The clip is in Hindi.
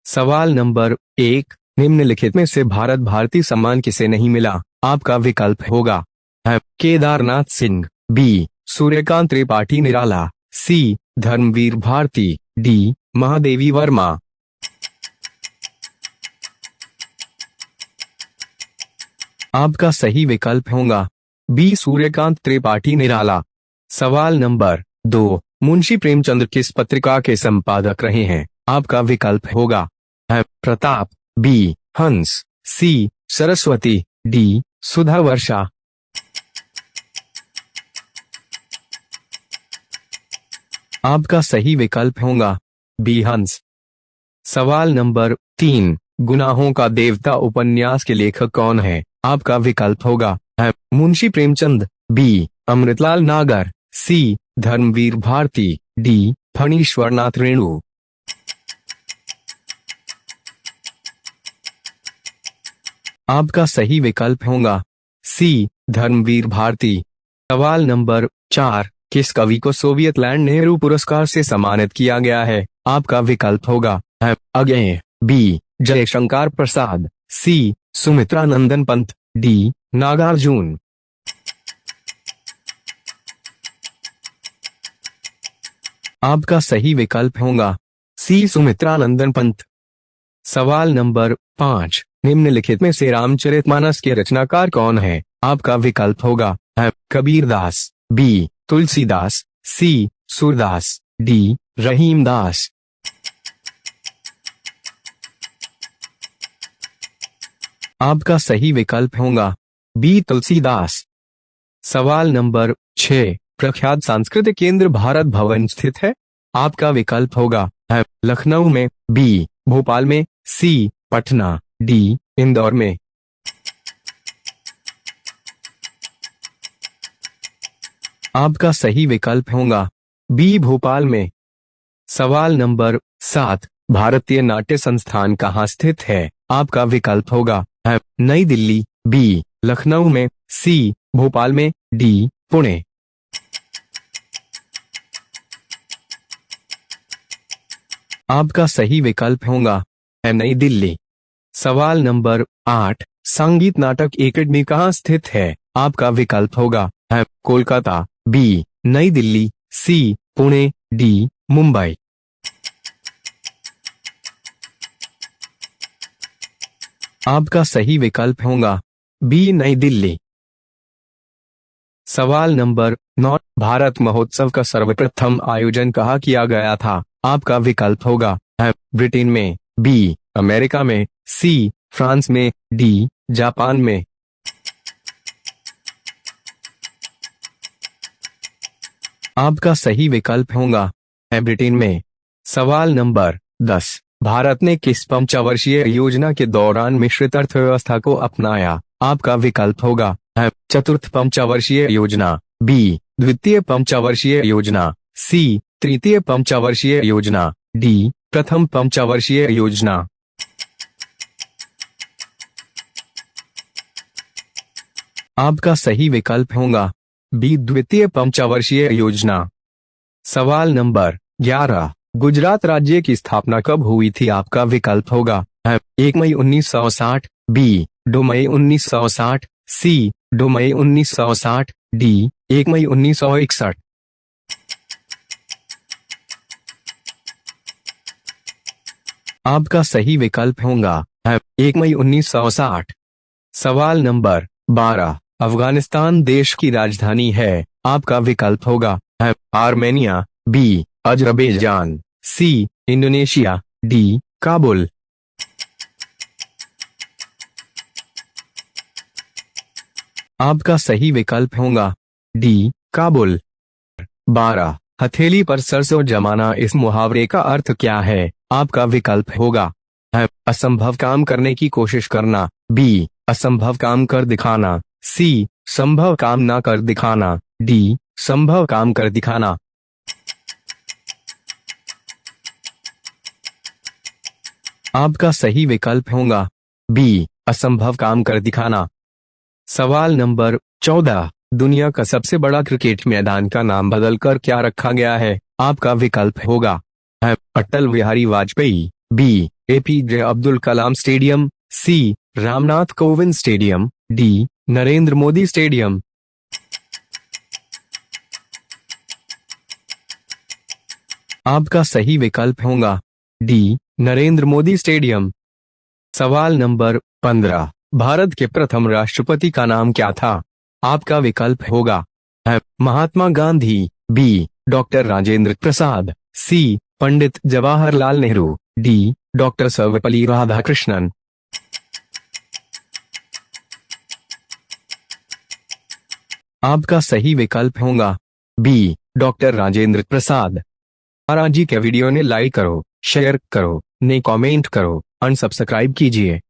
सवाल नंबर 1, निम्नलिखित में से भारत भारती सम्मान किसे नहीं मिला? आपका विकल्प होगा है केदारनाथ सिंह, बी सूर्यकांत त्रिपाठी निराला, सी धर्मवीर भारती, डी महादेवी वर्मा। आपका सही विकल्प होगा बी सूर्यकांत त्रिपाठी निराला। सवाल नंबर 2, मुंशी प्रेमचंद किस पत्रिका के संपादक रहे हैं? आपका विकल्प होगा है प्रताप, बी हंस, सी सरस्वती, डी सुधा वर्षा। आपका सही विकल्प होगा बी हंस। सवाल नंबर 3, गुनाहों का देवता उपन्यास के लेखक कौन है? आपका विकल्प होगा है मुंशी प्रेमचंद, बी अमृतलाल नागर, सी धर्मवीर भारती, डी फणीश्वरनाथ रेणु। आपका सही विकल्प होगा सी धर्मवीर भारती। सवाल नंबर 4, किस कवि को सोवियत लैंड नेहरू पुरस्कार से सम्मानित किया गया है? आपका विकल्प होगा है अज्ञेय, बी जयशंकर प्रसाद, सी सुमित्रा नंदन पंत, डी नागार्जुन। आपका सही विकल्प होगा सी सुमित्रा नंदन पंत। सवाल नंबर 5, निम्नलिखित में से रामचरितमानस के रचनाकार कौन है? आपका विकल्प होगा है कबीरदास, बी तुलसीदास, सी सूरदास, डी रहीमदास। आपका सही विकल्प होगा बी तुलसीदास। सवाल नंबर 6, प्रख्यात सांस्कृतिक केंद्र भारत भवन स्थित है? आपका विकल्प होगा है लखनऊ में, बी भोपाल में, सी पटना, डी इंदौर में। आपका सही विकल्प होगा बी भोपाल में। सवाल नंबर 7, भारतीय नाट्य संस्थान कहाँ स्थित है? आपका विकल्प होगा है नई दिल्ली, बी लखनऊ में, सी भोपाल में, डी पुणे। आपका सही विकल्प होगा है नई दिल्ली। सवाल नंबर 8, संगीत नाटक एकेडमी कहाँ स्थित है? आपका विकल्प होगा है कोलकाता, बी नई दिल्ली, सी पुणे, डी मुंबई। आपका सही विकल्प होगा बी नई दिल्ली। सवाल नंबर 9, भारत महोत्सव का सर्वप्रथम आयोजन कहाँ किया गया था? आपका विकल्प होगा है ब्रिटेन में, बी अमेरिका में, सी फ्रांस में, डी जापान में। आपका सही विकल्प होगा है ब्रिटेन में। सवाल नंबर 10, भारत ने किस पंचवर्षीय योजना के दौरान मिश्रित अर्थव्यवस्था को अपनाया? आपका विकल्प होगा है चतुर्थ पंचवर्षीय योजना, बी द्वितीय पंचवर्षीय योजना, सी तृतीय पंचवर्षीय योजना, डी प्रथम पंचवर्षीय योजना। आपका सही विकल्प होगा बी द्वितीय पंचवर्षीय योजना। सवाल नंबर 11, गुजरात राज्य की स्थापना कब हुई थी? आपका विकल्प होगा है 1 मई 1960, बी 2 मई 1960, सी 2 मई 1960, डी 1 मई 1961। आपका सही विकल्प होगा है 1 मई 1960। सवाल नंबर 12, अफगानिस्तान देश की राजधानी है? आपका विकल्प होगा है Armenia, B Azerbaijan, C Indonesia, D Kabul. आपका सही विकल्प होगा डी काबुल। 12, हथेली पर सरसों जमाना इस मुहावरे का अर्थ क्या है? आपका विकल्प होगा है असंभव काम करने की कोशिश करना, बी असंभव काम कर दिखाना, सी संभव काम ना कर दिखाना, डी संभव काम कर दिखाना। आपका सही विकल्प होगा बी असंभव काम कर दिखाना। सवाल नंबर 14, दुनिया का सबसे बड़ा क्रिकेट मैदान का नाम बदलकर क्या रखा गया है? आपका विकल्प होगा है Atal Bihari Vajpayee, B APJ Abdul Kalam stadium, C Ramnath Kovind stadium, D Narendra Modi stadium. आपका सही विकल्प होगा डी नरेंद्र मोदी स्टेडियम। सवाल नंबर 15, भारत के प्रथम राष्ट्रपति का नाम क्या था? आपका विकल्प होगा है महात्मा गांधी, बी डॉक्टर राजेंद्र प्रसाद, सी पंडित जवाहरलाल नेहरू, डी डॉक्टर सर्वपल्ली राधाकृष्णन। आपका सही विकल्प होगा बी डॉक्टर राजेंद्र प्रसाद। आज की वीडियो ने लाइक करो, शेयर करो, ने कमेंट करो, अनसब्सक्राइब कीजिए।